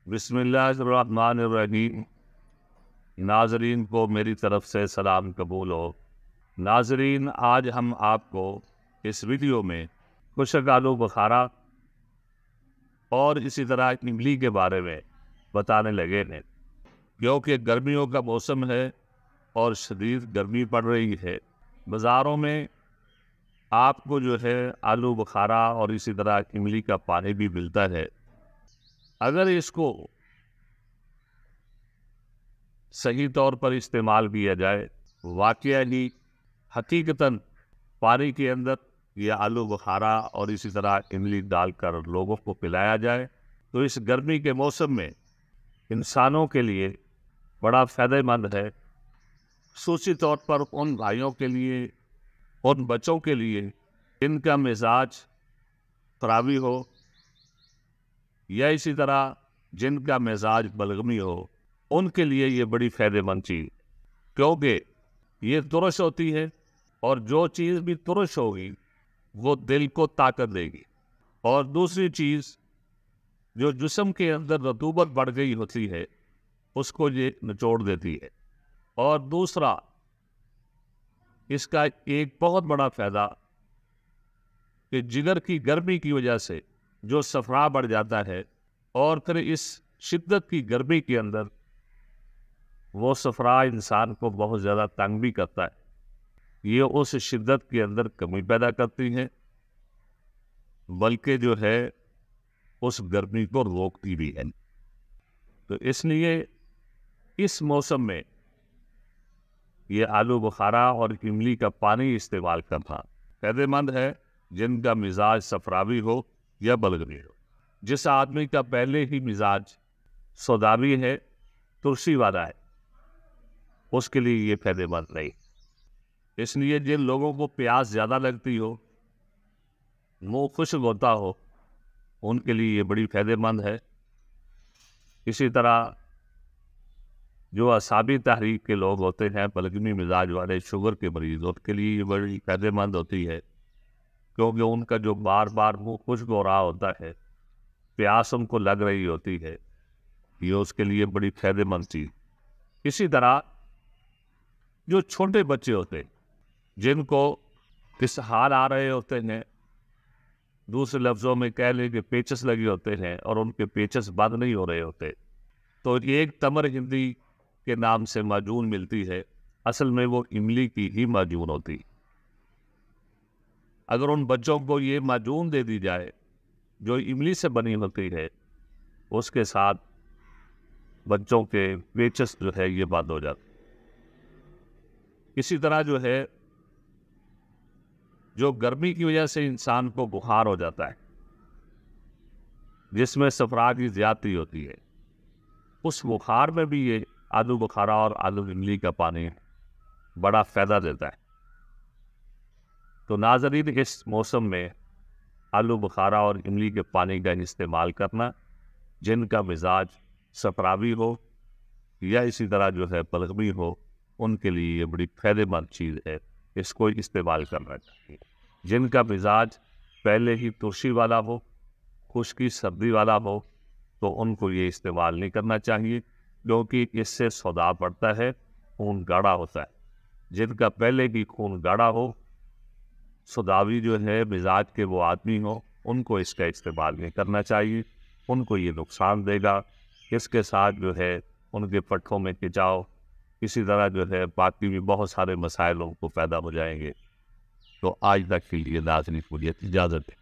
بسم اللہ الرحمن الرحیم۔ ناظرین کو میری طرف سے سلام قبول ہو۔ ناظرین، آج ہم آپ کو اس ویڈیو میں خشک آلو بخارا اور اسی طرح املی کے بارے میں بتانے لگے ہیں، کیونکہ گرمیوں کا موسم ہے اور شدید گرمی پڑ رہی ہے۔ بازاروں میں آپ کو جو ہے آلو بخارا اور اسی طرح املی کا پانی بھی ملتا ہے۔ اگر اس کو صحیح طور پر استعمال کیا جائے، واقعہ ہی حقیقتاً پانی کے اندر یہ آلو بخارا اور اسی طرح املی ڈال کر لوگوں کو پلایا جائے تو اس گرمی کے موسم میں انسانوں کے لیے بڑا فائدہ مند ہے، خصوصی طور پر ان بھائیوں کے لیے، ان بچوں کے لیے جن کا مزاج خرابی ہو یا اسی طرح جن کا مزاج بلغمی ہو، ان کے لیے یہ بڑی فائدہ مند چیز، کیونکہ یہ ترش ہوتی ہے اور جو چیز بھی ترش ہوگی وہ دل کو طاقت دے گی، اور دوسری چیز جو جسم کے اندر رطوبت بڑھ گئی ہوتی ہے اس کو یہ نچوڑ دیتی ہے، اور دوسرا اس کا ایک بہت بڑا فائدہ کہ جگر کی گرمی کی وجہ سے جو صفرا بڑھ جاتا ہے اور پھر اس شدت کی گرمی کے اندر وہ صفرا انسان کو بہت زیادہ تنگ بھی کرتا ہے، یہ اس شدت کے اندر کمی پیدا کرتی ہے، بلکہ جو ہے اس گرمی کو روکتی بھی ہے۔ تو اس لیے اس موسم میں یہ آلو بخارا اور املی کا پانی استعمال کرنا فائدہ مند ہے، جن کا مزاج صفراوی ہو یا بلغمی ہو۔ جس آدمی کا پہلے ہی مزاج سوداوی ہے، ترشی والا ہے، اس کے لیے یہ فائدہ مند نہیں۔ اس لیے جن لوگوں کو پیاس زیادہ لگتی ہو، منہ خشک ہوتا ہو، ان کے لیے یہ بڑی فائدہ مند ہے۔ اسی طرح جو اعصابی تحریک کے لوگ ہوتے ہیں، بلغمی مزاج والے، شوگر کے مریض، ان کے لیے یہ بڑی فائدہ مند ہوتی ہے، کیونکہ ان کا جو بار بار منہ خشک ہو رہا ہوتا ہے، پیاس ان کو لگ رہی ہوتی ہے، یہ اس کے لیے بڑی فائدہ مند چیز۔ اسی طرح جو چھوٹے بچے ہوتے ہیں، جن کو اسہال آ رہے ہوتے ہیں، دوسرے لفظوں میں کہہ لیں کہ پیچس لگے ہوتے ہیں اور ان کے پیچس بند نہیں ہو رہے ہوتے، تو ایک تمر ہندی کے نام سے معجون ملتی ہے، اصل میں وہ املی کی ہی معجون ہوتی۔ اگر ان بچوں کو یہ معجون دے دی جائے جو املی سے بنی ہوتی ہے، اس کے ساتھ بچوں کے پیچس جو ہے یہ بند ہو جاتے۔ اسی طرح جو ہے جو گرمی کی وجہ سے انسان کو بخار ہو جاتا ہے، جس میں صفرا کی زیادتی ہوتی ہے، اس بخار میں بھی یہ آلو بخارا اور آلو املی کا پانی بڑا فائدہ دیتا ہے۔ تو ناظرین، اس موسم میں آلو بخارا اور املی کے پانی کا استعمال کرنا، جن کا مزاج صفراوی ہو یا اسی طرح جو ہے بلغمی ہو، ان کے لیے یہ بڑی فائدہ مند چیز ہے، اس کو استعمال کرنا چاہیے۔ جن کا مزاج پہلے ہی ترشی والا ہو، خشکی سردی والا ہو، تو ان کو یہ استعمال نہیں کرنا چاہیے، کیونکہ اس سے سودا پڑتا ہے، خون گاڑھا ہوتا ہے۔ جن کا پہلے ہی خون گاڑھا ہو، سوداوی جو ہے مزاج کے وہ آدمی ہو، ان کو اس کا استعمال نہیں کرنا چاہیے، ان کو یہ نقصان دے گا۔ اس کے ساتھ جو ہے ان کے پٹھوں میں کھچاؤ، اسی طرح جو ہے باقی بھی بہت سارے مسائل ان کو پیدا ہو جائیں گے۔ تو آج تک کے لیے ناظرین کو اجازت ہے۔